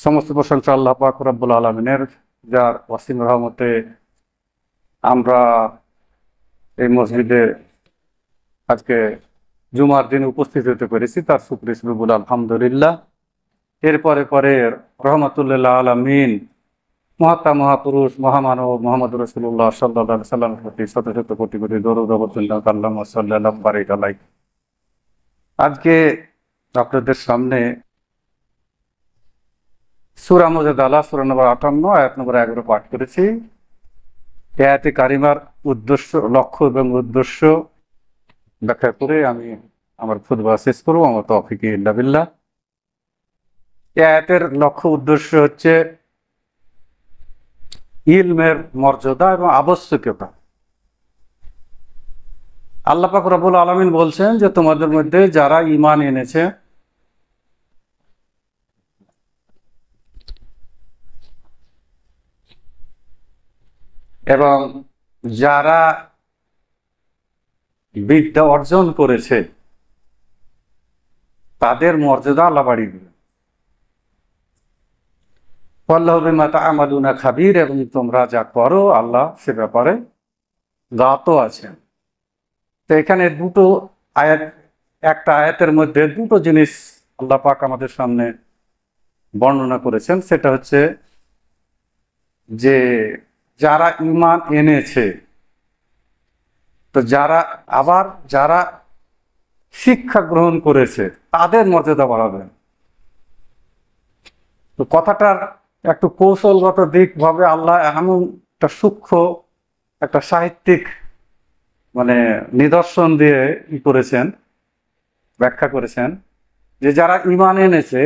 সমস্ত প্রশংসা আল্লাহ পাক রব্বুল আলামিনের, যার ওয়াসিম রহমতে আমরা এই মসজিদে আজকে জুমার দিন উপস্থিত হতে পেরেছি। তার শুকরিয়া বলে আলহামদুলিল্লাহ। এরপরে পরে রহমাতুল্লাহ আলামিন মহাত্মা মহাপুরুষ মহামানব মোহাম্মদ রাসূলুল্লাহ সাল্লাল্লাহু আলাইহি সাল্লামের প্রতি শত শত কোটি কোটি দরুদ অবতীর্ণ আল্লাহুম্মা সাল্লি আলা বারিক আলাইহি। আজকে আপনাদের সামনে সূরা মুজাদালা সূরা নম্বর 58 আয়াত নম্বর 11 পাঠ করেছি। এই আয়াতে কারিমার উদ্দেশ্য, লক্ষ্য এবং উদ্দেশ্য ব্যাখ্যা করে আমি আমার খুতবা শেষ করবো। আমার তৌফিক ইল্লা বিল্লাহ। এই আয়াতের লক্ষ্য উদ্দেশ্য হচ্ছে ইলমের মর্যাদা এবং আবশ্যকতা। আল্লাহ পাক রব্বুল আলামিন বলছেন যে তোমাদের মধ্যে যারা ঈমান এনেছে এবং যারা বিদ্যা অর্জন করেছে তাদের মর্যাদা আল্লাহ বাড়িয়ে দিবেন। আল্লাহু বিমা তা'মালুনা খাবীর, এবং তোমরা যা করো আল্লাহ সে ব্যাপারে জ্ঞাত আছেন। তো এখানে দুটো আয়াত, একটা আয়াতের মধ্যে দুটো জিনিস আল্লাহ পাক আমাদের সামনে বর্ণনা করেছেন। সেটা হচ্ছে যে যারা ঈমান এনেছে, তো যারা শিক্ষা গ্রহণ করেছে তাদের মর্যাদা বাড়াবেন। তো কথাটার একটু কৌশলগত দিক ভাবে আল্লাহ এমন একটা সূক্ষ্ম একটা সাহিত্যিক নিদর্শন দিয়ে করেছেন, ব্যাখ্যা করেছেন যে যারা ঈমান এনেছে,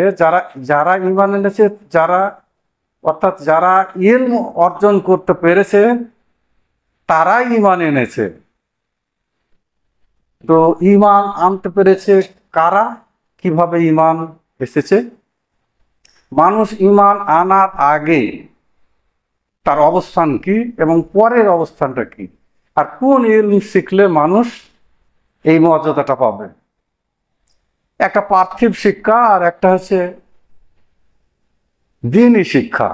অর্থাৎ যারা ইলম অর্জন করতে পেরেছে তারাই ঈমান এনেছে। তো ঈমান আনতে পেরেছে কারা, কিভাবে ঈমান এসেছে? মানুষ ঈমান আনার আগে তার অবস্থান কি এবং পরের অবস্থানটা কি, আর কোন ইলম শিখলে মানুষ এই মর্যাদাটা পাবে। একটা পার্থিব শিক্ষা আর একটা হচ্ছে দ্বীনি শিক্ষা।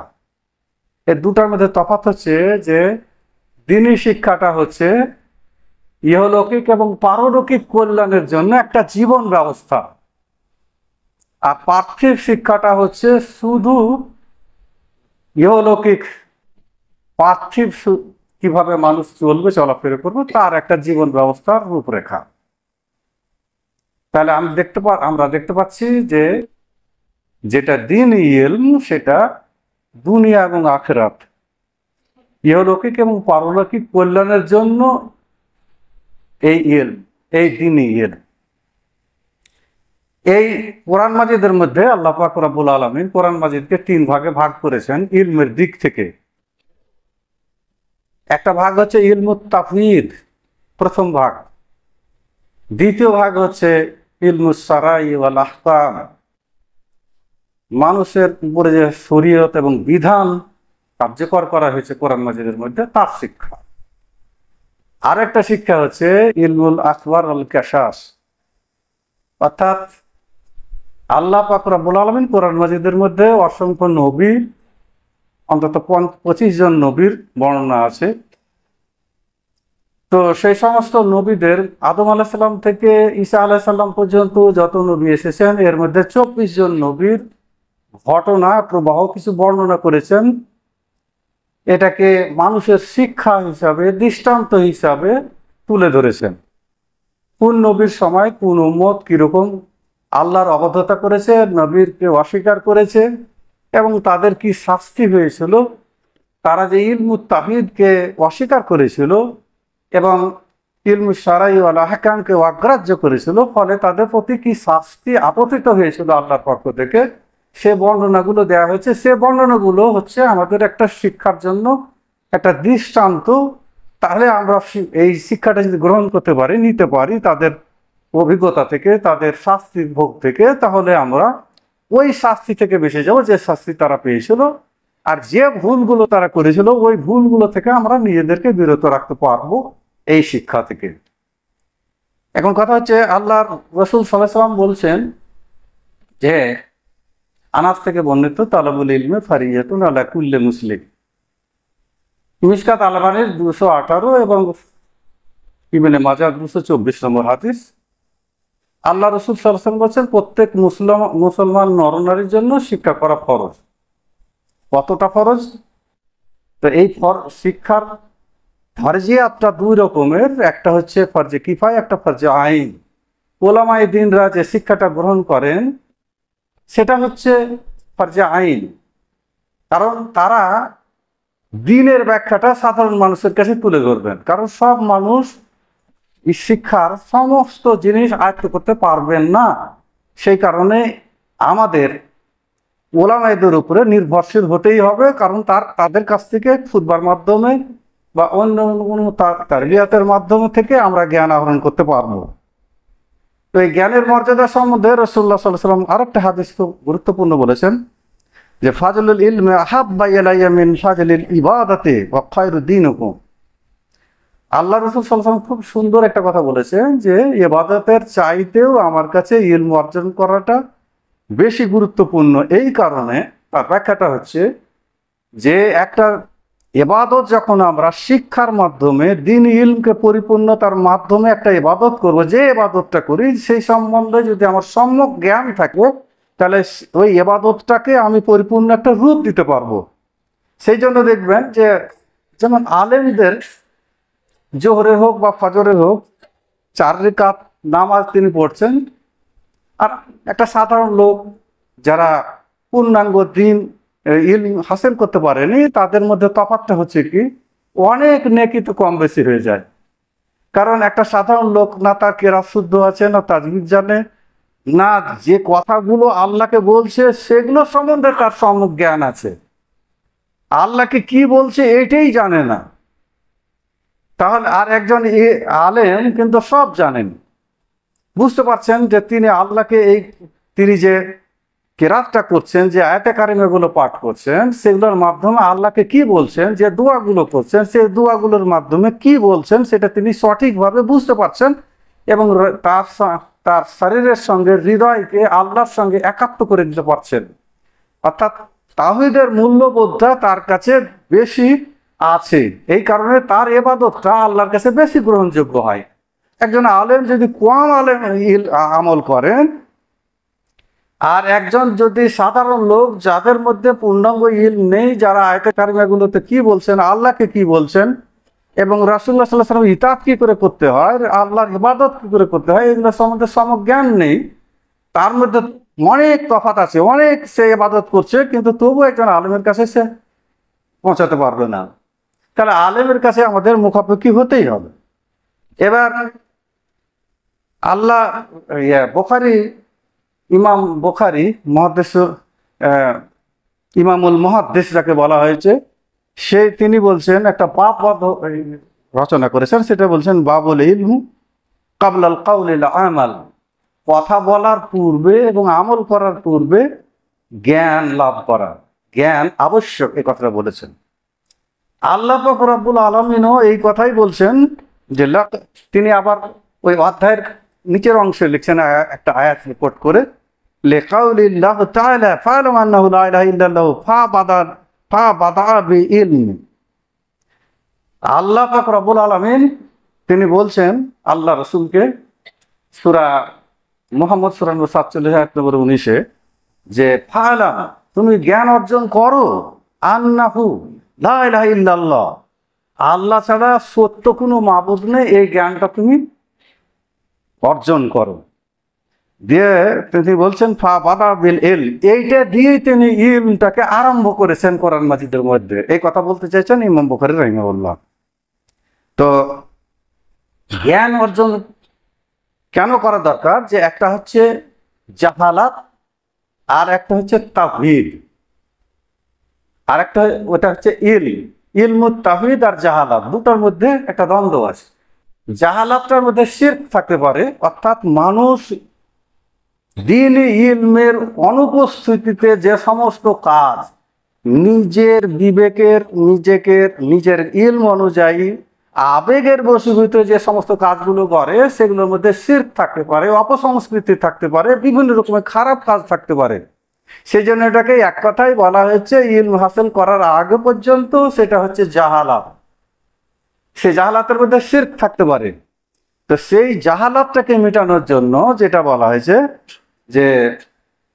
এই দুটার মধ্যে তফাৎ হচ্ছে যে দ্বীনি শিক্ষাটা হচ্ছে ইহলৌকিক এবং পারলৌকিক কল্যাণের জন্য একটা জীবন ব্যবস্থা, আর পার্থিব শিক্ষাটা হচ্ছে শুধু ইহলৌকিক পার্থিব কিভাবে মানুষ চলবে, চলাফেরা করবে তার একটা জীবন ব্যবস্থার রূপরেখা। তাহলে আমরা দেখতে পাচ্ছি যে যেটা দ্বীনি ইলম সেটা দুনিয়া এবং আখিরাত, ইহলৌকিক এবং পারলৌকিক কল্যাণের জন্য এই দ্বীনি ইলম। এই কোরআন মাজিদের মধ্যে আল্লাহ পাক রব্বুল আলামিন কোরআন মাজিদকে 3 ভাগে ভাগ করেছেন ইলমের দিক থেকে। একটা ভাগ হচ্ছে ইলমুত তাফওয়ীদ, প্রথম ভাগ। দ্বিতীয় ভাগ হচ্ছে ইলমুস শারাঈ ওয়াল আহকাম, মানুষের উপরে যে শরীয়ত এবং বিধান কার্যকর করা হয়েছে কোরআন মাজিদের মধ্যে তার শিক্ষা। আর একটা শিক্ষা হচ্ছে ইলমুল আকবার ওয়াল কাশাস, অর্থাৎ আল্লাহ পাক রব্বুল আলামিন কোরআন মাজিদের মধ্যে অসংখ্য নবী, অন্তত 25 জন নবীর বর্ণনা আছে। তো সেই সমস্ত নবীদের আদম আলাইহিস সালাম থেকে ঈসা আলাইহিস সালাম পর্যন্ত যত নবী এসেছেন এর মধ্যে 24 জন নবীর ঘটনা প্রবাহ কিছু বর্ণনা করেছেন। এটাকে মানুষের শিক্ষা হিসাবে, দৃষ্টান্ত হিসাবে তুলে ধরেছেন। কোন নবীর সময় কোন উম্মত কিরকম আল্লাহর অবাধ্যতা করেছে, নবীরকে অস্বীকার করেছে এবং তাদের কি শাস্তি হয়েছিল, তারা যে ইলমুত তাওহীদকে অস্বীকার করেছিল এবং ইলমুস শারাঈ ওয়াল আহকামকে অগ্রাহ্য করেছিল, ফলে তাদের প্রতি কি শাস্তি আপতিত হয়েছিল আল্লাহর পক্ষ থেকে, সে বর্ণনাগুলো দেওয়া হয়েছে। সে বর্ণনাগুলো হচ্ছে আমাদের একটা শিক্ষার জন্য একটা দৃষ্টান্ত। তাহলে আমরা এই শিক্ষাটা যদি গ্রহণ করতে পারি, নিতে পারি তাদের অভিজ্ঞতা থেকে, তাদের শাস্তির ভোগ থেকে, তাহলে আমরা ওই শাস্তি থেকে বেঁচে যাবো যে শাস্তি তারা পেয়েছিল, আর যে ভুলগুলো তারা করেছিল ওই ভুলগুলো থেকে আমরা নিজেদেরকে বিরত রাখতে পারবো এই শিক্ষা থেকে। এখন কথা হচ্ছে আল্লাহর রাসূল সাল্লাল্লাহু আলাইহি ওয়াসাল্লাম বলছেন যে আনাস থেকে বর্ণিত, তালাবুল ইলমে ফারিয়াতুন আলা কুল্লি মুসলিম। মিশকাত আল-মাসীর 218 এবং ইবনে মাজাহ 224 নম্বর হাদিস। আল্লাহ রাসূল সাল্লাল্লাহু আলাইহি ওয়াসাল্লাম বলেছেন, প্রত্যেক মুসলমান নরনারীর জন্য শিক্ষা করা ফরজ। কতটা ফরজ? তো এই শিক্ষার ফরজিয়াতটা দুই রকমের, একটা হচ্ছে ফরজে কিফায়া, একটা ফরজে আইন। উলামায়ে দ্বীনরা যে শিক্ষাটা গ্রহণ করেন সেটা হচ্ছে ফরজে আইন, কারণ তারা দ্বীনের ব্যাখ্যাটা সাধারণ মানুষের কাছে তুলে ধরবেন। কারণ সব মানুষ এই শিক্ষার সমস্ত জিনিস আয়ত্ত করতে পারবেন না, সেই কারণে আমাদের ওলামায়েদের উপরে নির্ভরশীল হতেই হবে। কারণ তাদের কাছ থেকে খুতবার মাধ্যমে বা অন্য কোনো তারবিয়াতের মাধ্যমে থেকে আমরা জ্ঞান আহরণ করতে পারবো। তো এই জ্ঞানের মর্যাদা সম্বন্ধে রাসূলুল্লাহ সাল্লাল্লাহু আলাইহি ওয়াসাল্লাম আরেকটা হাদিস খুব গুরুত্বপূর্ণ বলেছেন যে, ফাজলুল ইলমি আহাব্বা ইলাইয়া মিন ফাজলিল ইবাদাতি ওয়া খায়রুদ দীনিকুম। আল্লাহ রাসূল সাল্লাল্লাহু আলাইহি ওয়াসাল্লাম খুব সুন্দর একটা কথা বলেছেন যে, ইবাদতের চাইতেও আমার কাছে ইলম অর্জন করাটা বেশি গুরুত্বপূর্ণ। এই কারণে তার ব্যাখ্যাটা হচ্ছে যে, একটা ইবাদত যখন আমরা শিক্ষার মাধ্যমে দ্বীন ইলমকে পরিপূর্ণতার মাধ্যমে একটা ইবাদত করব, যে ইবাদতটা করি সেই সম্বন্ধে যদি আমার সম্যক জ্ঞান থাকে, তাহলে ওই ইবাদতটাকে আমি পরিপূর্ণ একটা রূপ দিতে পারবো। সেই জন্য দেখবেন যে, যেমন আলেমদের জোহরে হোক বা ফজরে হোক 4 রাকাত নামাজ তিনি পড়ছেন, আর একটা সাধারণ লোক যারা পূর্ণাঙ্গ দ্বীন ইলম হাসিল করতে পারেনি, তাদের মধ্যে তফাৎটা হচ্ছে কি, অনেক নেকি তো কম বেশি হয়ে যায়। কারণ একটা সাধারণ লোক না তার কেরাত শুদ্ধ আছে, না তাজবিদ জানে, না যে কথাগুলো আল্লাহকে বলছে সেগুলো সম্বন্ধে তার সম্যক জ্ঞান আছে, আল্লাহকে কি বলছে এটাই জানে না। তাহলে আর একজন আলেম কিন্তু সব জানেন, বুঝতে পারছেন যে তিনি আল্লাহকে তিনি যে কেরাতটা করছেন, যে আয়াতে কারিমাগুলো পাঠ করছেন, সেগুলোর মাধ্যমে আল্লাহকে কি বলছেন, যে দোয়াগুলো করছেন সেই দোয়াগুলোর মাধ্যমে কি বলছেন সেটা তিনি সঠিকভাবে বুঝতে পারছেন এবং তার শরীরের সঙ্গে হৃদয়কে আল্লাহর সঙ্গে একাত্ম করে দিতে পারছেন। অর্থাৎ তাওহীদের মূল্যবোধটা তার কাছে বেশি আছে, এই কারণে তার ইবাদতটা আল্লাহর কাছে বেশি গ্রহণযোগ্য হয়। একজন আলেম যদি কম আমল করেন, আর একজন যদি সাধারণ লোক যাদের মধ্যে পূর্ণাঙ্গ ইলম নেই, যারা আয়াতে কারিমাগুলোতে কি বলছেন, আল্লাহকে কি বলছেন এবং রাসূলুল্লাহ সাল্লাল্লাহু আলাইহি ওয়াসাল্লাম ইতাআত কি করে করতে হয়, আল্লাহর ইবাদত কি করে করতে হয়, এগুলো সম্বন্ধে সম্যক জ্ঞান নেই, তার মধ্যে অনেক তফাৎ আছে, অনেক সে ইবাদত করছে কিন্তু তবু একজন আলেমের কাছে সে পৌঁছাতে পারবে না। তাহলে আলেমের কাছে আমাদের মুখাপেক্ষি হতেই হবে। এবার ইমাম বুখারী ইমামুল মুহাদ্দিস যাকে বলা হয়েছে, তিনি বলছেন একটা বাব রচনা করেছেন, সেটা বলছেন বাবুল ইলম কাবলাল কাউলিল আমাল। কথা বলার পূর্বে এবং আমল করার পূর্বে জ্ঞান লাভ করা, জ্ঞান আবশ্যক, এই কথাটা বলেছেন। আল্লাহ পাক রব্বুল আলামিনও এই কথাই বলছেন যে, তিনি আবার ওই অধ্যায়ের নিচের অংশে লিখছেন একটা আয়াত কোট করে, লিকাউলিল্লাহি তাআলা ফা'লাম আন্নাহু লা ইলাহা ইল্লাল্লাহু ফাবাদা বিইলমি। আল্লাহ পাক রব্বুল আলামিন তিনি বলছেন আল্লাহ রাসূলকে সূরা মুহাম্মদ সূরা 47 আয়াত নম্বর 19-এ যে, ফা'লাম, তুমি জ্ঞান অর্জন করো, আন্নাহু লা ইলাহা ইল্লাল্লাহ, আল্লাহ ছাড়া সত্য কোনো মাবুদ নেই, এই জ্ঞানটা তুমি অর্জন করো। দিয়ে তিনি বলছেন ফাবাদা বিল ইলম, এইটা দিয়েই তিনি ইলমটাকে আরম্ভ করেছেন কোরআন মাজিদের মধ্যে। এই কথা বলতে চাইছেন ইমাম বুখারী রাহিমাহুল্লাহ। তো জ্ঞান অর্জন কেন করা দরকার, যে একটা হচ্ছে জাহালাত আর একটা হচ্ছে তাওহীদ, আর একটা ওটা হচ্ছে ইলমুত তাওহীদ আর জাহালাত, দুটার মধ্যে একটা দ্বন্দ্ব আছে। জাহালাতটার মধ্যে শিরক থাকতে পারে, অর্থাৎ মানুষ দ্বীনি ইলমের অনুপস্থিতিতে যে সমস্ত কাজ নিজের বিবেকের নিজের ইলম অনুযায়ী আবেগের বশীভূত যে সমস্ত কাজগুলো করে, সেগুলোর মধ্যে শিরক থাকতে পারে, অপসংস্কৃতি থাকতে পারে, বিভিন্ন রকমের খারাপ কাজ থাকতে পারে। সেই জন্য এটাকে এক কথায় বলা হয়েছে ইলম হাসিল করার আগে পর্যন্ত সেটা হচ্ছে জাহালাত। সেই জাহালাতের মধ্যে শিরক থাকতে পারে। তো সেই জাহালাতটাকে মেটানোর জন্য যেটা বলা হয়েছে যে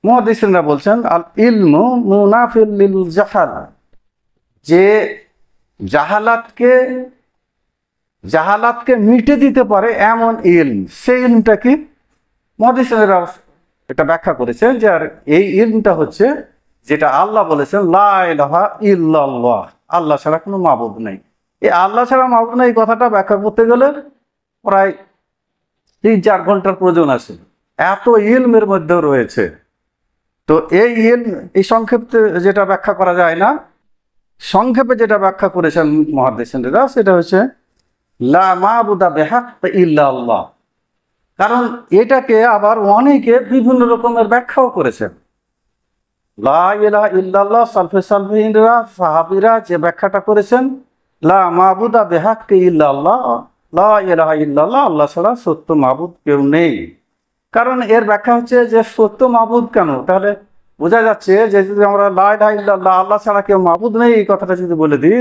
মুহাদ্দিসিনরা বলছেন আল ইলমু মুনাফিল লিল জাহালা, যে জাহালাতকে মিটে দিতে পারে এমন ইলম। সেই ইলমটা কি? মুহাদ্দিসিনরা এটা ব্যাখ্যা করেছেন যে আর এই ইলমটা হচ্ছে যেটা আল্লাহ বলেছেন লা ইলাহা ইল্লাল্লাহ, আল্লাহ ছাড়া কোনো মাবুদ নেই। এই আল্লাহ ছাড়া মাবুদ নেই এই কথাটা ব্যাখ্যা করতে গেলে প্রায় 3-4 ঘন্টার প্রয়োজন আছে, এত ইলমের মধ্যেও রয়েছে। তো এই ইলম এই সংক্ষেপে যেটা ব্যাখ্যা করা যায় না, সংক্ষেপে যেটা ব্যাখ্যা করেছেন মুহাদ্দিসিনরা সেটা হচ্ছে লা মাবুদা বিহাক্কি ইল্লা আল্লাহ। কারণ এটাকে আবার অনেকে বিভিন্ন রকমের ব্যাখ্যাও করেছেন। লা ইলাহা ইল্লাল্লাহ সালফিনরা সাহাবীরা যে ব্যাখ্যাটা করেছেন লা মাবুদা বিহাক্কি ইল্লা আল্লাহ, লা ইলাহা ইল্লাল্লাহ, আল্লাহ ছাড়া সত্য মাবুদ কেউ নেই। কারণ এর ব্যাখ্যা হচ্ছে যে সত্য মাবুদ কেন, তাহলে বোঝা যাচ্ছে যে যদি আমরা লা ইলাহা ইল্লাল্লাহ, আল্লাহ ছাড়া কেউ মাবুদ নেই এই কথাটা যদি বলে দিই,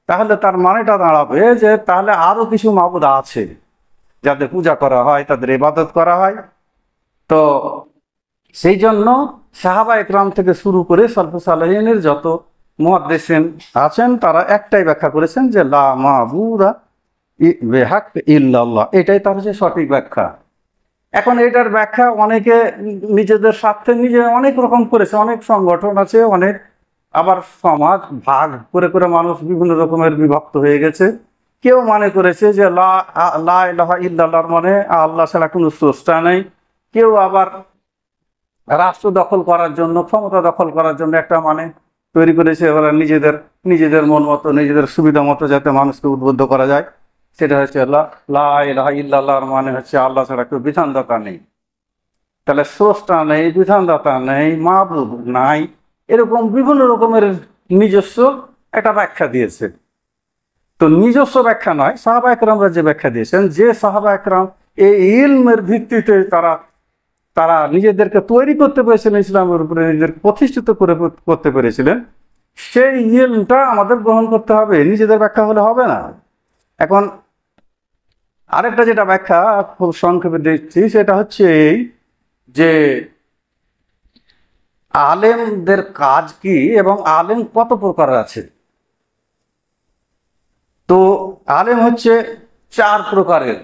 তাহলে তার মানেটা দাঁড়াবে যে তাহলে আরো কিছু মাবুদ আছে যাদের পূজা করা হয়, তাদের ইবাদত করা হয়। তো সেই জন্য সাহাবা একরাম থেকে শুরু করে সালফে সালেহিনের যত মুহাদ্দিসিন আছেন তারা একটাই ব্যাখ্যা করেছেন যে লা মাবুদা বিহাক্কি ইল্লাল্লাহ, এটাই তার হচ্ছে সঠিক ব্যাখ্যা। এখন এটার ব্যাখ্যা অনেকে নিজেদের স্বার্থে নিজে অনেক রকম করেছে, অনেক সংগঠন আছে, অনেক আবার সমাজ ভাগ করে করে মানুষ বিভিন্ন রকমের বিভক্ত হয়ে গেছে। কেউ মনে করেছে যে লা ইলাহা ইল্লাল্লাহর মানে আল্লাহ ছাড়া কোনো স্রষ্টা নেই। কেউ আবার রাষ্ট্র দখল করার জন্য, ক্ষমতা দখল করার জন্য একটা মানে তৈরি করেছে, ওরা নিজেদের মন মতো নিজেদের সুবিধা মতো যাতে মানুষকে উদ্বুদ্ধ করা যায়, সেটা হচ্ছে লা ইলাহা ইল্লাল্লাহর মানে হচ্ছে আল্লাহ ছাড়া কেউ বিধানদাতা নেই। তাহলে স্রষ্টা নেই, বিধানদাতা নেই, মাবুদ নাই, এরকম বিভিন্ন রকমের নিজস্ব একটা ব্যাখ্যা দিয়েছে। তো নিজস্ব ব্যাখ্যা নয়, সাহাবা একরামরা যে ব্যাখ্যা দিয়েছেন, যে সাহাবা একরাম এই ইলমের ভিত্তিতে তারা নিজেদেরকে তৈরি করতে পেরেছিলেন, ইসলামের উপরে নিজেদের প্রতিষ্ঠিত করতে পেরেছিলেন, সেই ইলমটা আমাদের গ্রহণ করতে হবে, নিজেদের ব্যাখ্যা হলে হবে না। এখন আরেকটা যেটা ব্যাখ্যা খুব সংক্ষেপে দিচ্ছি সেটা হচ্ছে এই যে আলেমদের কাজ কি এবং আলেম কত প্রকার আছে। তো আলেম হচ্ছে 4 প্রকারের।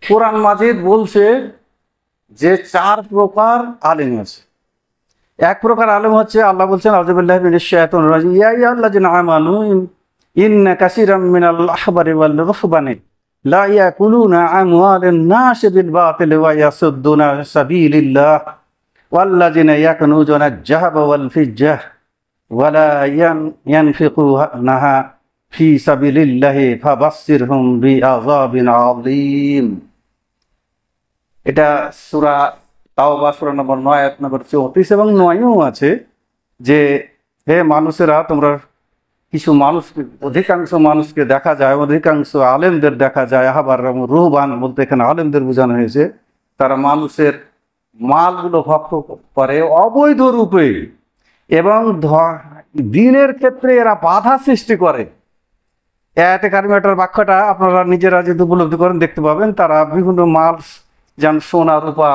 কোরআন মাজিদ বলছে যে 4 প্রকার আলেম আছে। এক প্রকার আলেম হচ্ছে আল্লাহ বলছেন আউযুবিল্লাহি মিনাশ শাইতানির রাজিম ইয়া আইয়ুহাল্লাযিনা আমানু ইন্না কাসীরাম মিনাল আহবারি ওয়াল রুহবানি লা ইয়াকুলুনা আমওয়ালান নাস বিল বাতিল ওয়া ইয়াসুদ্দুনা সাবিলিল্লাহ ওয়াল্লাযিনা ইয়াকনুজুনা আয-যাহাবা ওয়াল ফিজ্জাহ ওয়া লা ইয়ানফিকুনাহা ফি সাবিলিল্লাহি ফাবাশশিরহুম বিআযাবিন আযীম। এটা সূরা তাওবা সূরা নম্বর 9 আয়াত নম্বর 34 এবং 9ও আছে যে হে মানুষেরা, তোমরা কিছু মানুষ, অধিকাংশ মানুষকে দেখা যায়, অধিকাংশ আলেমদের দেখা যায়, আবার রুহবান বলতে এখানে আলেমদের বোঝানো হয়েছে, তারা মানুষের মালগুলো ভক্ত করে অবৈধ রূপে এবং দিনের ক্ষেত্রে এরা বাধা সৃষ্টি করে। আয়াতে কারিমাটার বাক্যটা আপনারা নিজেরা যদি উপলব্ধি করেন দেখতে পাবেন, তারা বিভিন্ন মাল যেমন সোনা রূপা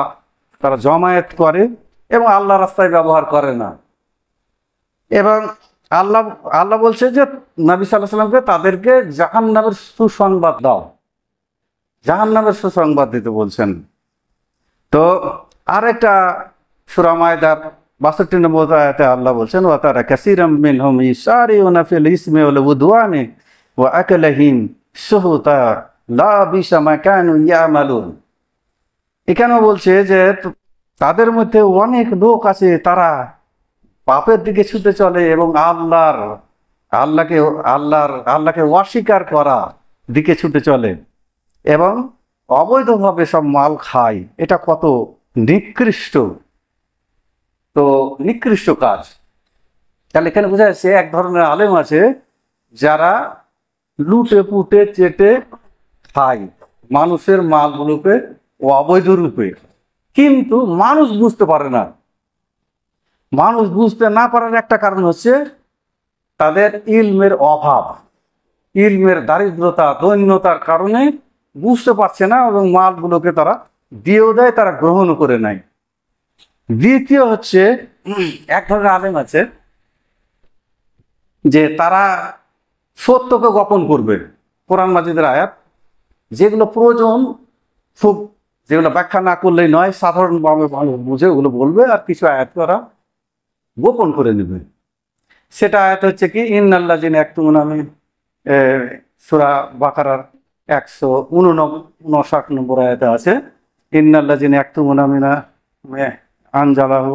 তারা জমায়েত করে এবং আল্লাহ রাস্তায় ব্যবহার করে না। এবং আল্লাহ বলছে যে নবী সাল্লাল্লাহু আলাইহি ওয়াসাল্লামকে তাদেরকে জাহান্নামের সুসংবাদ দাও, জাহান্নামের সুসংবাদ দিতে বলছেন। তো আরেকটা সূরা মায়দার 62 নম্বর আয়াতে আল্লাহ বলছেন ওয়া তারা কাসীরাম মিনহুম ইসারিউনা ফিল ইসমি ওয়াল উদওয়ানি ওয়া আকালহিম সুহুতা লা বিসা মা কানু ইয়ামালুন। এখানেও বলছে যে তাদের মধ্যে অনেক লোক আছে তারা পাপের দিকে ছুটে চলে এবং আল্লাহকে অস্বীকার করা দিকে ছুটে চলে এবং অবৈধভাবে সব মাল খায়। এটা কত নিকৃষ্ট, তো নিকৃষ্ট কাজ। তাহলে এখানে বোঝা যাচ্ছে এক ধরনের আলেম আছে যারা লুটে পুটে চেটে খায় মানুষের মালগুলোকে অবৈধ রূপে, কিন্তু মানুষ বুঝতে পারে না। মানুষ বুঝতে না পারার একটা কারণ হচ্ছে তাদের ইলমের অভাব, ইলমের দারিদ্রতা, দৈন্যতার কারণে বুঝতে পারছে না এবং মালগুলোকে তারা দিয়েও দেয়, তারা গ্রহণও করে নেয়। দ্বিতীয় হচ্ছে এক ধরনের আলেম আছে যে তারা সত্যকে গোপন করবে। কোরআন মাজিদের আয়াত যেগুলো প্রয়োজন, খুব যেগুলো ব্যাখ্যা না করলেই নয়, সাধারণভাবে মানুষ বুঝে ওগুলো বলবে, আর কিছু আয়াত তারা গোপন করে নেবে। সেটা আয়াত হচ্ছে কি, ইন্নাল্লাযিনা ইয়াকতুমুনা মিন সূরা বাকারার 159 নম্বর আয়াতে আছে, ইন্নাল্লাযিনা ইয়াকতুমুনা মিনা আনজালাহু,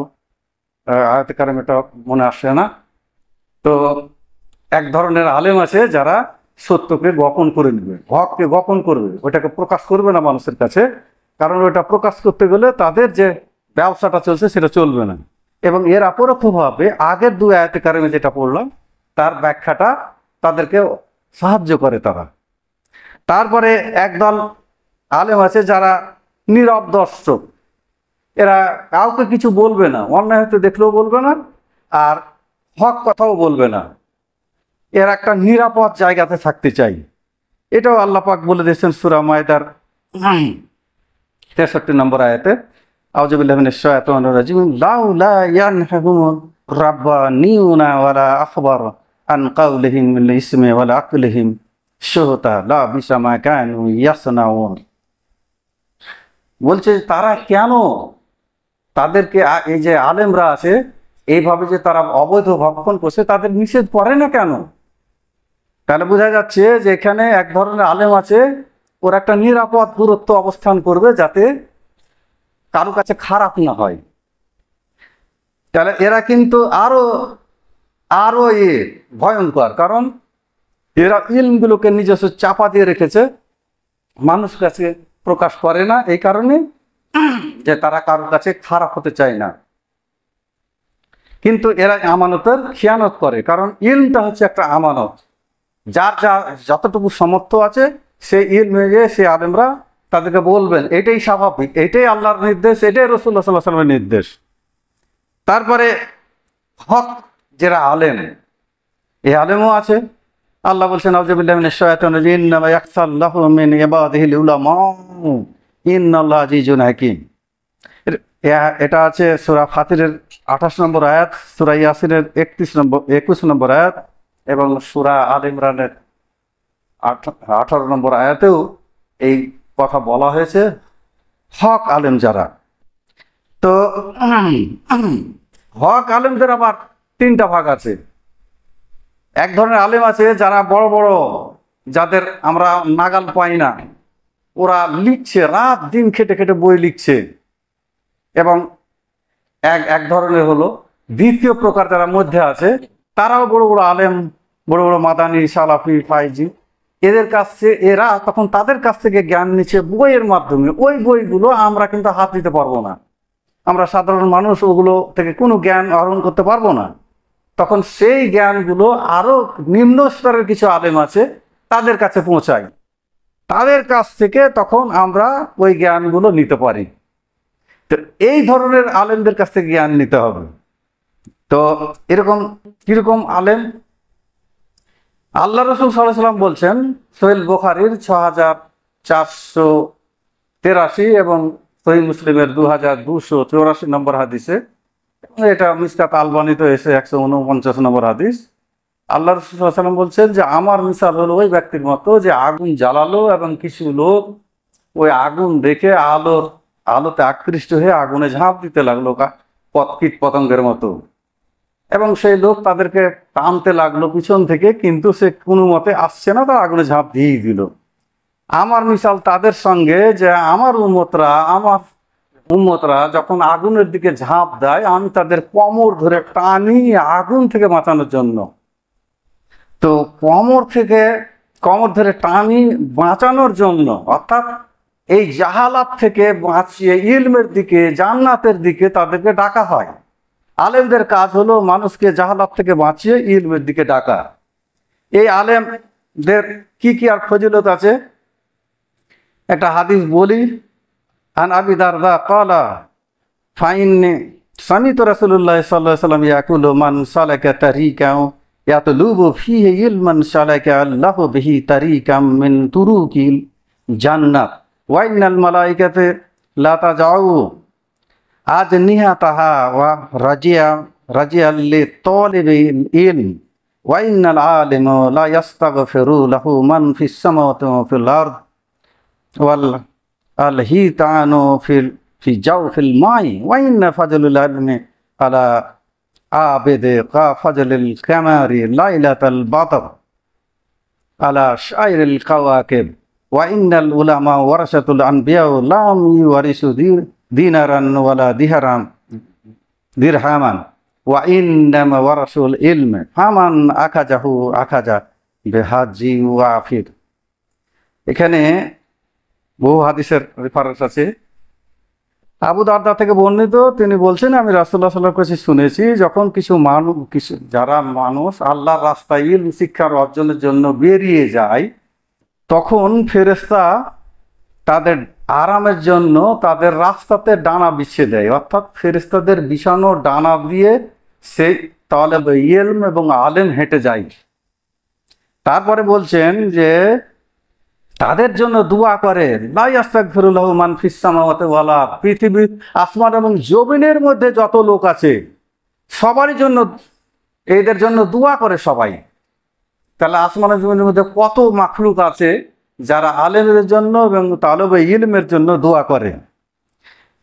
আয়াতে কারিমাটা মনে আসে না। তো এক ধরনের আলেম আছে যারা সত্যকে গোপন করে নেবে, হককে গোপন করবে, ওইটাকে প্রকাশ করবে না মানুষের কাছে, কারণ ওইটা প্রকাশ করতে গেলে তাদের যে ব্যবসাটা চলছে সেটা চলবে না। এবং এর অপরোক্ষভাবে আগের দুই আয়াতে কারিমে যেটা পড়লাম তার ব্যাখ্যাটা তাদেরকে সাহায্য করে তারা। তারপরে একদল আলেম আছে যারা নীরব দর্শক, এরা কাউকে কিছু বলবে না, অন্যায় হতে দেখলেও বলবে না, আর হক কথাও বলবে না, এর একটা নিরাপদ জায়গাতে থাকতে চাই। এটাও আল্লাহ পাক বলে দিয়েছেন সূরা মায়দার 63 নম্বর আয়াতে, আউযু বিল্লাহি মিনাশ শাইতানির রাজিম, লাউলা ইয়ানহাহুম রাব্বানিউনা ওয়ালা আখবার আন কাউলিহিম মিল ইসমি ওয়ালা আকলিহিম শুহতা লা বিসামা কানু ইয়াসনাউন। বলছে তারা কেন তাদেরকে, এই যে আলেমরা আছে এইভাবে যে তারা অবৈধ ভক্ষণ করছে, তাদের নিষেধ করে না কেন? তাহলে বোঝা যাচ্ছে যে এখানে এক ধরনের আলেম আছে, ওর একটা নিরাপদ দূরত্ব অবস্থান করবে যাতে কারো কাছে খারাপ না হয়। তাহলে এরা কিন্তু আরো আরো ভয়ঙ্কর, কারণ এরা ইলমগুলোকে নিজস্ব চাপা দিয়ে রেখেছে, মানুষ কাছে প্রকাশ করে না, এই কারণে যে তারা কারোর কাছে খারাপ হতে চায় না। কিন্তু এরা আমানতের খিয়ানত করে, কারণ ইলমটা হচ্ছে একটা আমানত, যার যা যতটুকু সামর্থ্য আছে সেই ইলমে গিয়ে সে আলেমরা তাদেরকে বলবেন, এটাই স্বাভাবিক, এটাই আল্লাহর নির্দেশ, এটাই রাসূলুল্লাহ সাল্লাল্লাহু আলাইহি ওয়াসাল্লামের নির্দেশ। তারপরে হক যারা আলেম, এই আলেমও আছে। আল্লাহ বলছেন, আউযু বিল্লাহি মিনাশ শাইতানির রাজিম, ইন্নামা ইয়াখশাল্লাহু মিন ইবাদিহিল উলামা ইন্নাল্লাহা আজিজুন হাকীম। এটা আছে সূরা ফাতিরের 28 নম্বর আয়াত, সূরা ইয়াসিনের 21 নম্বর আয়াত, এবং সূরা আল ইমরানের 18 নম্বর আয়াতেও এই কথা বলা হয়েছে। হক আলেম যারা, তো হক আলেমদের আবার তিনটা ভাগ আছে। এক ধরনের আলেম আছে যারা বড় বড়, যাদের আমরা নাগাল পাই না, ওরা লিখছে, রাত দিন খেটে খেটে বই লিখছে। এবং এক ধরনের হলো দ্বিতীয় প্রকার যারা মধ্যে আছে, তারাও বড় বড় আলেম, বড় বড় মাদানি, সালাফি, ফাইজি, এদের কাছে এরা তখন তাদের কাছ থেকে জ্ঞান নিচ্ছে বইয়ের মাধ্যমে। ওই বইগুলো আমরা কিন্তু হাত দিতে পারবো না, আমরা সাধারণ মানুষ ওগুলো থেকে কোনো জ্ঞান আহরণ করতে পারবো না। তখন সেই জ্ঞানগুলো আরো নিম্ন স্তরের কিছু আলেম আছে তাদের কাছে পৌঁছায়, তাদের কাছ থেকে তখন আমরা ওই জ্ঞানগুলো নিতে পারি। তো এই ধরনের আলেমদের কাছ থেকে জ্ঞান নিতে হবে। তো এরকম কিরকম আলেম? আল্লাহ রাসূল সাল্লাল্লাহু আলাইহি ওয়াসাল্লাম বলছেন সহিহ বুখারীর 6483 এবং সহিহ মুসলিমের 2284 নম্বর হাদিসে, এটা মিসকাত আলবানীতে এসে 149 নম্বর হাদিস, আল্লাহ রাসূল সাল্লাল্লাহু আলাইহি ওয়াসাল্লাম বলছেন যে আমার মিসাল হলো ওই ব্যক্তির মতো যে আগুন জ্বালালো এবং কিছু লোক ওই আগুন দেখে আলোতে আকৃষ্ট হয়ে আগুনে ঝাঁপ দিতে লাগলো কীট পতঙ্গের মতো, এবং সেই লোক তাদেরকে টানতে লাগলো পিছন থেকে, কিন্তু সে কোনো মতে আসছে না, তার আগুনে ঝাঁপ দিয়েই দিল। আমার মিসাল তাদের সঙ্গে যে আমার উম্মতরা যখন আগুনের দিকে ঝাঁপ দেয়, আমি তাদের কোমর ধরে টানি আগুন থেকে বাঁচানোর জন্য। তো কোমর ধরে টানি বাঁচানোর জন্য, অর্থাৎ এই জাহালাত থেকে বাঁচিয়ে ইলমের দিকে, জান্নাতের দিকে তাদেরকে ডাকা হয়। আলেমদের কাজ হলো মানুষকে জাহালাত থেকে বাঁচিয়ে ইলমের দিকে ডাকা। এই আলেমদের কি কি আর ফজিলত আছে একটা হাদিস বলি। আন আবি দারদা ক্বালা ফাইন্নি সামিতু রাসূলুল্লাহ সাল্লাল্লাহু আলাইহি ওয়াসাল্লাম ইয়াকুলু মান সালাকা তারিকাও ইয়াতলুবু ফিহি ইলমান সালাকা আল্লাহু বিহি তারিকাম মিন তুরুকিল জান্নাত ওয়া ইন্নাল মালাইকাতা লা তাজাউ আজনিহাতাহা ওয়া রাজিয়া লিতালিবিল ইলম ওয়া ইন্নাল আলিমা লা ইস্তাগফিরু লাহু মান ফিস সামাওয়াতি ওয়া ফিল আরদ ওয়াল আলহিতানু ফি জাওফিল মাই ওয়া ইন্না ফাজলুল ইলমি আলা আবিদি কা ফাজলিল কামারি লাইলাতাল বাদর আলা শাইরিল কাওয়াকিব ওয়া ইন্নাল উলামা ওয়ারাসাতুল আনবিয়া লাম ইওয়ারিসু দিনারান ওয়ালা দিরহামান ওয়া ইন্নামা ওয়ারাসুল ইলম ফামান আখাজা বিহাজি ওয়াফির। এখানে বহু হাদিসের রেফারেন্স আছে। আবু দারদা থেকে বর্ণিত, তিনি বলছেন আমি রাসূলুল্লাহ সাল্লাল্লাহু আলাইহি ওয়াসাল্লামের কাছে শুনেছি, যখন যারা মানুষ আল্লাহর রাস্তায় ইলম শিক্ষার অর্জনের জন্য বেরিয়ে যায়, তখন ফেরেশতা তাদের আরামের জন্য তাদের রাস্তাতে ডানা বিছিয়ে দেয়, অর্থাৎ ফেরেশতাদের বিছানো ডানা দিয়ে সেই তালেবে ইলম এবং আলেম হেঁটে যায়। তারপরে বলছেন যে তাদের জন্য দোয়া করে, লা ইস্তাগফিরুল্লাহু মান ফিস সামাওয়াতি ওয়াল আরদ, পৃথিবীর আসমান এবং জমিনের মধ্যে যত লোক আছে সবারই জন্য, এদের জন্য দোয়া করে সবাই। তাহলে আসমান এবং জমিনের মধ্যে কত মাখলুক আছে যারা আলেমের জন্য এবং তালেবে ইলমের জন্য দোয়া করে।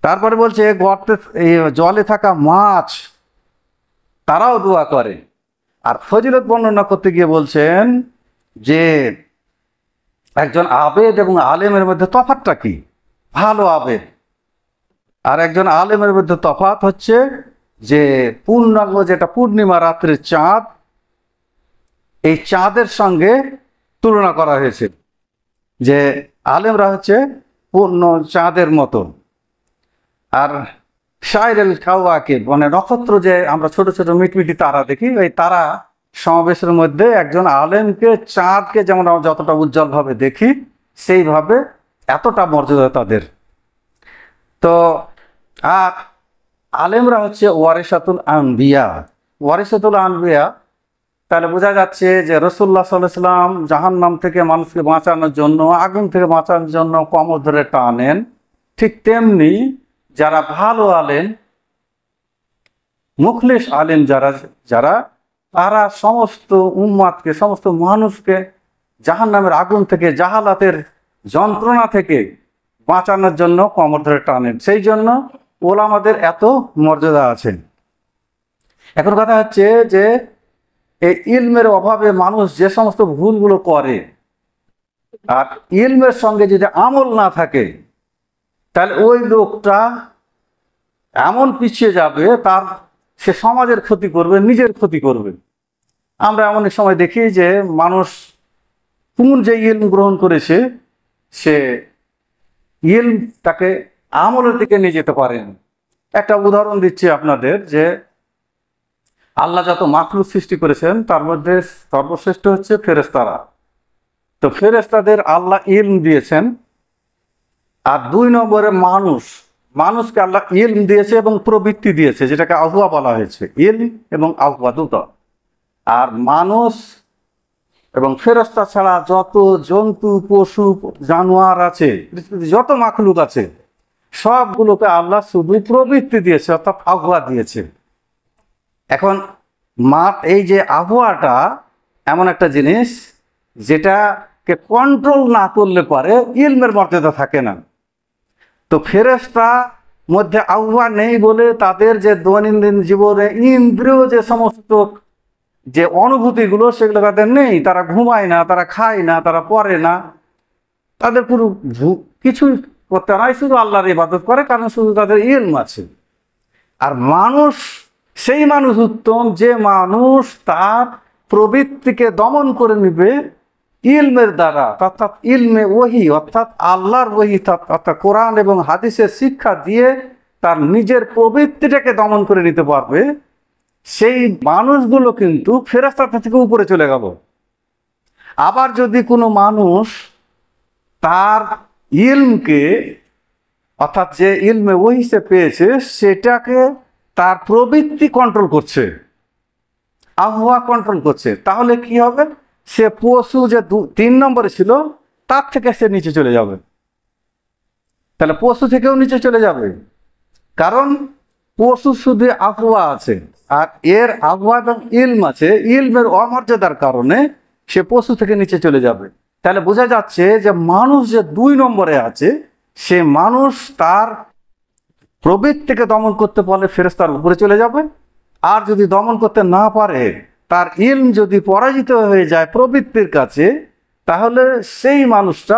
তারপরে বলছে গর্তে জলে থাকা মাছ তারাও দোয়া করে। আর ফজিলত বর্ণনা করতে গিয়ে বলছেন যে একজন আবেদ এবং আলেমের মধ্যে তফাৎটা কি? ভালো আবেদ আর একজন আলেমের মধ্যে তফাৎ হচ্ছে যে পূর্ণাঙ্গ, যেটা পূর্ণিমা রাত্রির চাঁদ, এই চাঁদের সঙ্গে তুলনা করা হয়েছে যে আলেমরা হচ্ছে পূর্ণ চাঁদের মতো। আর শাইরুল কাওয়াকিব মানে নক্ষত্র, যে আমরা ছোট ছোট মিটমিটি তারা দেখি, ওই তারা সমাবেশের মধ্যে একজন আলেমকে, চাঁদকে যেমন আমরা যতটা উজ্জ্বলভাবে দেখি সেইভাবে এতটা মর্যাদা তাদের। তো আর আলেমরা হচ্ছে ওয়ারিসাতুল আনবিয়া। ওয়ারিসাতুল আনবিয়া, তাহলে বোঝা যাচ্ছে যে রাসূলুল্লাহ সাল্লাল্লাহু আলাইহি ওয়াসাল্লাম জাহান্নাম থেকে মানুষকে বাঁচানোর জন্য, আগুন থেকে বাঁচানোর জন্য কমর ধরে টানেন, ঠিক তেমনি যারা ভালো আলেম, মুখলিস আলেম যারা তারা সমস্ত উম্মাতকে, সমস্ত মানুষকে জাহান্নামের আগুন থেকে, জাহালাতের যন্ত্রণা থেকে বাঁচানোর জন্য কমর ধরে টানেন। সেই জন্য ওলামাদের এত মর্যাদা আছে। এখন কথা হচ্ছে যে এই ইলমের অভাবে মানুষ যে সমস্ত ভুলগুলো করে, আর ইলমের সঙ্গে যদি আমল না থাকে, তাহলে ওই লোকটা এমন পিছিয়ে যাবে, সে সমাজের ক্ষতি করবে, নিজের ক্ষতি করবে। আমরা এমন এক সময় দেখি যে মানুষ যে ইলম গ্রহণ করেছে, সে ইলম তাকে আমলের দিকে নিয়ে যেতে পারেন। একটা উদাহরণ দিচ্ছি আপনাদের, যে আল্লাহ যত মাখলুক সৃষ্টি করেছেন তার মধ্যে সর্বশ্রেষ্ঠ হচ্ছে ফেরেশতারা। তো ফেরেশতাদের আল্লাহ ইলম দিয়েছেন। আর 2 নম্বরে মানুষকে আল্লাহ ইলম দিয়েছে এবং প্রবৃত্তি দিয়েছে, যেটাকে আহওয়া বলা হয়েছে, ইলম এবং আহওয়া দুটো। আর মানুষ এবং ফেরেশতা ছাড়া যত জন্তু, পশু, জানোয়ার আছে, যত মাখলুক আছে, সবগুলোকে আল্লাহ শুধু প্রবৃত্তি দিয়েছে, অর্থাৎ আহওয়া দিয়েছে। এখন এই যে আহওয়াটা এমন একটা জিনিস যেটাকে কন্ট্রোল না করলে পরে ইলমের মর্যাদা থাকে না। তো ফেরেশতা মধ্যে আহওয়া নেই বলে তাদের যে দৈনন্দিন জীবনে ইন্দ্রিয় যে সমস্ত যে অনুভূতিগুলো, সেগুলো তাদের নেই। তারা ঘুমায় না, তারা খায় না, তারা পড়ে না, তাদের পুরো কিছুই করতে নাই, শুধু আল্লাহর ইবাদত করে, কারণ শুধু তাদের ইলম আছে। আর মানুষ, সেই মানুষ উত্তম যে মানুষ তার প্রবৃত্তিকে দমন করে নিবে ইলমের দ্বারা, অর্থাৎ ইলমে ওহী, অর্থাৎ আল্লাহর ওহী, অর্থাৎ কোরআন এবং হাদিসের শিক্ষা দিয়ে তার নিজের প্রবৃত্তিটাকে দমন করে নিতে পারবে। সেই মানুষগুলো কিন্তু ফেরেশতা থেকে উপরে চলে গেল। আবার যদি কোনো মানুষ তার ইলমকে, অর্থাৎ যে ইলমে ওহী সে পেয়েছে, সেটাকে তার প্রবৃত্তি কন্ট্রোল করছে, আবহাওয়া কন্ট্রোল করছে, তাহলে কি হবে? সে পশু যে 3 নম্বরে ছিল তার থেকে সে নিচে চলে যাবে। তাহলে পশু থেকেও নিচে চলে যাবে, কারণ পশু শুধু আবহাওয়া আছে, আর এর আবহাওয়া এবং ইলম আছে। ইলমের অমর্যাদার কারণে সে পশু থেকে নিচে চলে যাবে। তাহলে বোঝা যাচ্ছে যে মানুষ যে 2 নম্বরে আছে, সে মানুষ তার প্রবৃত্তিকে দমন করতে পারলে ফেরেশতার উপরে চলে যাবে। আর যদি দমন করতে না পারে, তার ইলম যদি পরাজিত হয়ে যায় প্রবৃত্তির কাছে, তাহলে সেই মানুষটা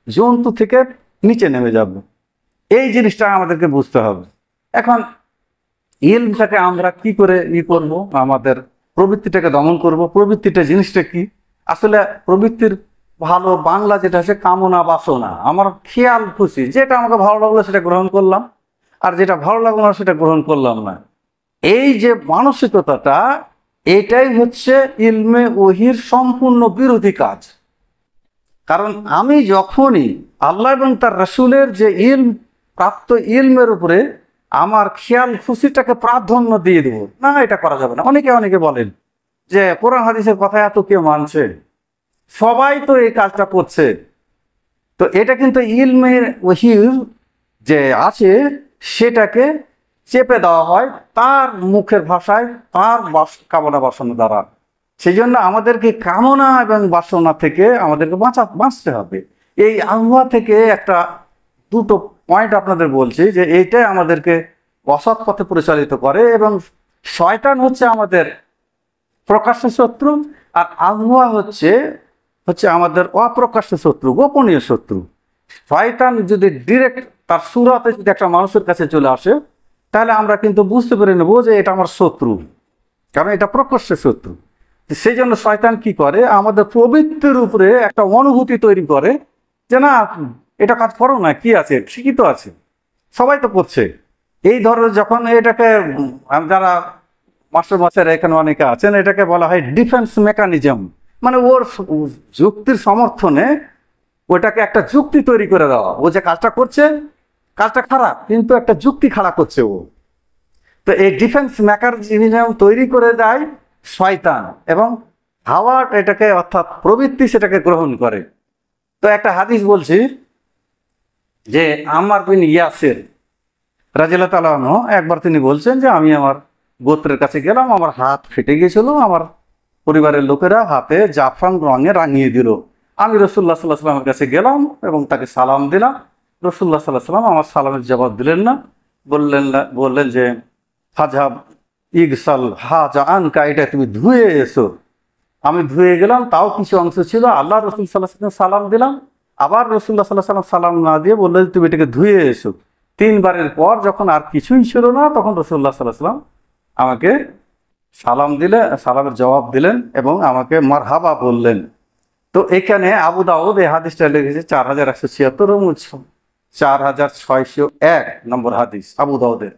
জন্তু থেকে নিচে নেমে যাবে। এই জিনিসটা আমাদেরকে বুঝতে হবে। এখন ইলমটাকে আমরা কি করে করব, আমাদের প্রবৃত্তিটাকে দমন করব। প্রবৃত্তিটা জিনিসটা কি? আসলে প্রবৃত্তির ভালো বাংলা যেটা আছে কামনা বাসনা। আমার খেয়াল খুশি, যেটা আমাকে ভালো লাগলো সেটা গ্রহণ করলাম, আর যেটা ভালো লাগলো না সেটা গ্রহণ করলাম না। এই যে মানসিকতাটা, এটাই হচ্ছে ইলমে ওহির সম্পূর্ণ বিরোধী কাজ। কারণ আমি যখনই আল্লাহ এবং তার রাসূলের যে ইলম, প্রাপ্ত ইলমের উপরে আমার খেয়াল খুশিটাকে প্রাধান্য দিয়ে দেব, না, এটা করা যাবে না। অনেকে বলেন যে কোরআন হাদিসের কথা এত কেউ মানছে, সবাই তো এই কাজটা করছে। তো এটা কিন্তু ইলমের ওহির যে আছে সেটাকে চেপে দেওয়া হয় তার মুখের ভাষায়, তার কামনা বাসনা দ্বারা। সেই জন্য আমাদেরকে কামনা এবং বাসনা থেকে আমাদেরকে বাঁচতে হবে। এই আবহাওয়া থেকে একটা 2টো পয়েন্ট আপনাদের বলছি, যে এইটাই আমাদেরকে অসৎ পথে পরিচালিত করে, এবং শয়তান হচ্ছে আমাদের প্রকাশ্য শত্রু, আর আবহাওয়া হচ্ছে আমাদের অপ্রকাশ্য শত্রু, গোপনীয় শত্রু। শয়তান যদি ডিরেক্ট তার সুরাতে যদি একটা মানুষের কাছে চলে আসে, তাহলে আমরা কিন্তু বুঝতে পেরে নেব যে এটা আমার শত্রু, কারণ এটা প্রকাশ্য শত্রু। সেই জন্য শয়তান কি করে, আমাদের প্রবৃত্তির উপরে একটা অনুভূতি তৈরি করে যে না, এটা কাজ করো না, কি আছে, ঠিকই তো আছে, সবাই তো করছে। এই ধরনের যখন এটাকে যারা মাস্টার এখানে অনেকে আছেন, এটাকে বলা হয় ডিফেন্স মেকানিজম। মানে ওর যুক্তির সমর্থনে ওটাকে একটা যুক্তি তৈরি করে দেওয়া। ও যে কাজটা করছে, কাজটা খারাপ, কিন্তু একটা যুক্তি খাড়া করছে ও। তো এই ডিফেন্স মেকানিজম তৈরি করে দেয় শয়তান, এবং হাওয়া এটাকে, অর্থাৎ প্রবৃত্তি, সেটাকে গ্রহণ করে। তো একটা হাদিস বলছি যে আম্মার বিন ইয়াসির রাদিয়াল্লাহু তাআলা আনহু, একবার তিনি বলছেন যে আমি আমার গোত্রের কাছে গেলাম, আমার হাত ফেটে গিয়েছিল, আমার পরিবারের লোকেরা হাতে জাফরান রঙে রাঙিয়ে দিল। আমি রাসূলুল্লাহ সাল্লাল্লাহু আলাইহি ওয়াসাল্লামের কাছে গেলাম এবং তাকে সালাম দিলাম। রাসূলুল্লাহ সাল্লাল্লাহু আলাইহি ওয়াসাল্লাম আমার সালামের জবাব দিলেন না, বললেন যে ফাজহাব ইগসাল হাজা আনকা, এটা তুমি ধুয়ে এসো। আমি ধুয়ে গেলাম, তাও কিছু অংশ ছিল। আল্লাহ রাসূল সাল্লাল্লাহু আলাইহি ওয়াসাল্লাম সালাম দিলাম, আবার রাসূলুল্লাহ সাল্লাল্লাহু আলাইহি ওয়াসাল্লাম সালাম না দিয়ে বললেন তুমি এটাকে ধুয়ে এসো। 3 বারের পর যখন আর কিছুই ছিল না, তখন রাসূলুল্লাহ সাল্লাল্লাহু আলাইহি ওয়াসাল্লাম আমাকে সালাম দিলে, সালামের জবাব দিলেন এবং আমাকে মারহাবা বললেন। তো এখানে আবু দাউদ এই হাদিসটা লিখেছে 4176 এবং 4601 নম্বর হাদিস আবু দাউদের।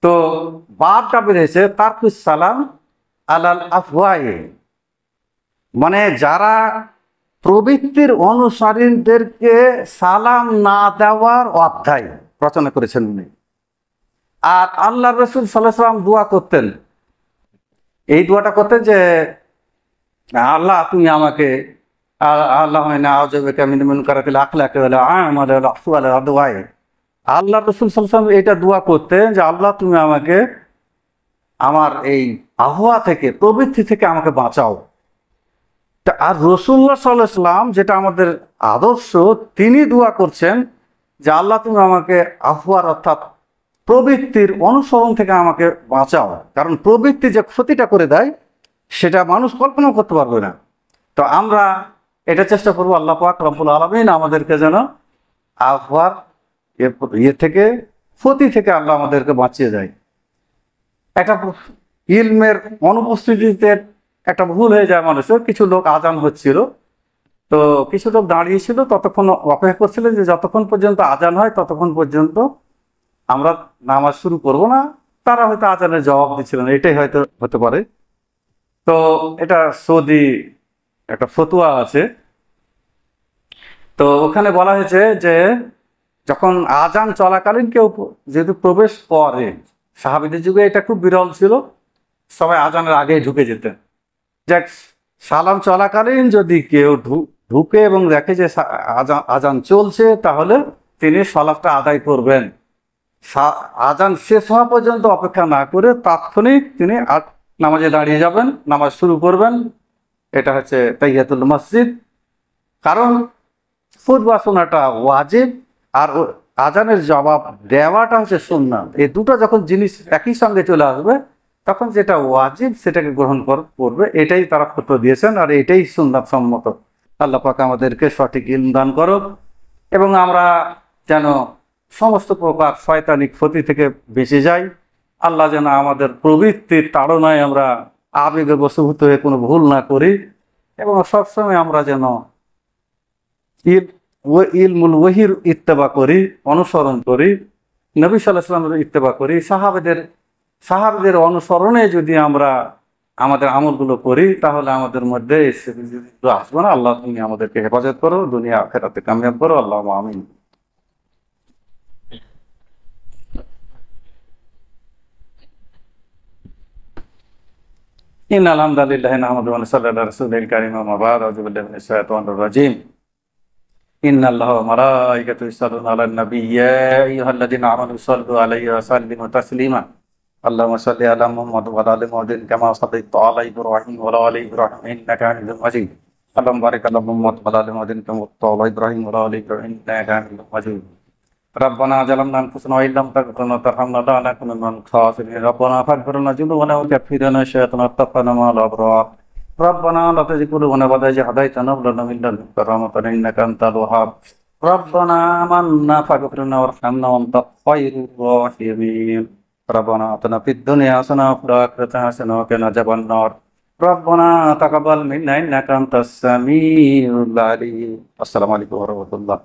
তো বাবটা বেরিয়েছে তারকুস সালাম আলাল আফওয়ায়ে, মানে যারা প্রবৃত্তির অনুসারীদেরকে সালাম না দেওয়ার অধ্যায় রচনা করেছেন উনি। আর আল্লাহ রাসূল সাল্লাল্লাহু আলাইহি ওয়াসাল্লাম দোয়া করতেন, এই দোয়াটা করতেন যে আল্লাহ তুমি আমাকে, আল্লাহ আল্লাহ রসুল সাল্লাল্লাহু এটা দোয়া করতেন যে আল্লাহ তুমি আমাকে আমার এই আবহাওয়া থেকে, প্রবৃত্তি থেকে আমাকে বাঁচাও। আর রাসূলুল্লাহ সাল্লাল্লাহু আলাইহি ওয়াসাল্লাম, যেটা আমাদের আদর্শ, তিনি দোয়া করছেন যে আল্লাহ তুমি আমাকে আবহাওয়ার, অর্থাৎ প্রবৃত্তির অনুসরণ থেকে আমাকে বাঁচাও। কারণ প্রবৃত্তি যে ক্ষতিটা করে দেয় সেটা মানুষ কল্পনা করতে পারবে না। তো আমরা এটা চেষ্টা করবো আল্লাহ পাক রব্বুল আলামিন আমাদেরকে যেন আবহাওয়ার থেকে, ক্ষতি থেকে আল্লাহ আমাদেরকে বাঁচিয়ে যায়। একটা ইলমের অনুপস্থিতিতে একটা ভুল হয়ে যায় মানুষের। কিছু লোক আজান হচ্ছিল, তো কিছু লোক দাঁড়িয়েছিল, ততক্ষণ অপেক্ষা করছিল যে যতক্ষণ পর্যন্ত আজান হয় ততক্ষণ পর্যন্ত আমরা নামাজ শুরু করব না। তারা হয়তো আজানের জবাব দিচ্ছিলেন, এটাই হয়তো হতে পারে। তো এটা সৌদি একটা ফতোয়া আছে, তো ওখানে বলা হয়েছে যে যখন আজান চলাকালীন কেউ যেহেতু প্রবেশ করে সাহাবীদের যুগে এটা খুব বিরল ছিল, সবাই আজানের আগেই ঢুকে যেতেন। যাক, সালাম চলাকালীন যদি কেউ ঢুকে এবং দেখে যে আজান চলছে, তাহলে তিনি সালাতটা আদায় করবেন। আজান শেষ হওয়া পর্যন্ত অপেক্ষা না করে তাৎক্ষণিক তিনি নামাজে দাঁড়িয়ে যাবেন, নামাজ শুরু করবেন। এটা হচ্ছে তাহিয়াতুল মসজিদ। কারণ খুতবা শোনাটা ওয়াজিব, আর আজানের জবাব দেওয়াটা হচ্ছে সুন্নাত। এই দুটো যখন জিনিস একই সঙ্গে চলে আসবে, তখন যেটা ওয়াজিব সেটাকে গ্রহণ করবে। এটাই তারা ফতোয়া দিয়েছেন, আর এটাই সুন্নাত সম্মত। আল্লাহ পাক আমাদেরকে সঠিক ইলম দান করুক, এবং আমরা যেন সমস্ত প্রকার শয়তানি ক্ষতি থেকে বেঁচে যাই। আল্লাহ যেন আমাদের প্রবৃত্তির তাড়নায় আমরা আবেগে বশীভূত হয়ে কোনো ভুল না করি, এবং সবসময় আমরা যেন ইলমুল ওয়াহির ইত্তেবা করি, অনুসরণ করি, নবী সাল্লাল্লাহু আলাইহি ওয়াসাল্লামের ইত্তেবা করি। সাহাবাদের অনুসরণে যদি আমরা আমাদের আমলগুলো করি, তাহলে আমাদের মধ্যে আসবে না। আল্লাহ তুমি আমাদেরকে হেফাজত করো, দুনিয়া আখিরাতে কামিয়াব করো, আল্লাহ আমিন। ইন্নাল হামদালিল্লাহি নাহমাদুহু ওয়া নুসাল্লি আলা রাসূলিল কারীম, আম্মা বা'দ, আউযু বিল্লাহি মিনাশ শাইতানির রাজীম। ইন্নাল্লাহা ওয়া মালাইকাতাহু ইউসাল্লুনা আলান নাবী, ইয়া আইয়ুহাল্লাযীনা আমানু সাল্লু আলাইহি ওয়া সাল্লিমু তাসলিমা। আল্লাহুম্মা সাল্লি আলা মুহাম্মাদ ওয়া আলা আলি মুহাম্মাদিন কামা সাল্লাইতা আলা ইব্রাহিম ওয়া আলা আলি ইব্রাহিম ইন্নাকা হামিদুম মাজিদ। আল্লাহুম্মা বারিক আলা মুহাম্মাদ ওয়া আলা আলি মুহাম্মাদিন কামা বারাকতা আলা ইব্রাহিম ওয়া আলা আলি ইব্রাহিম ইন্নাকা হামিদুম মাজিদ। ربنا ظلمنا انفسنا وان لم تغفر لنا وترحمنا لنكن من الخاسرين. ربنا فاغفر لنا ذنوبنا وكفر عنا سيئاتنا وتوفنا مع الابرار. ربنا لا تزغ قلوبنا بعد إذ هديتنا وهب لنا من لدنك رحمة إنك أنت الوهاب. ربنا آمنا فاغفر لنا وارحمنا وأنت خير الراحمين. ربنا آتنا في الدنيا حسنة وفي الآخرة حسنة وقنا عذاب النار. ربنا تقبل منا إنك أنت السميع العليم. السلام عليكم ورحمة الله.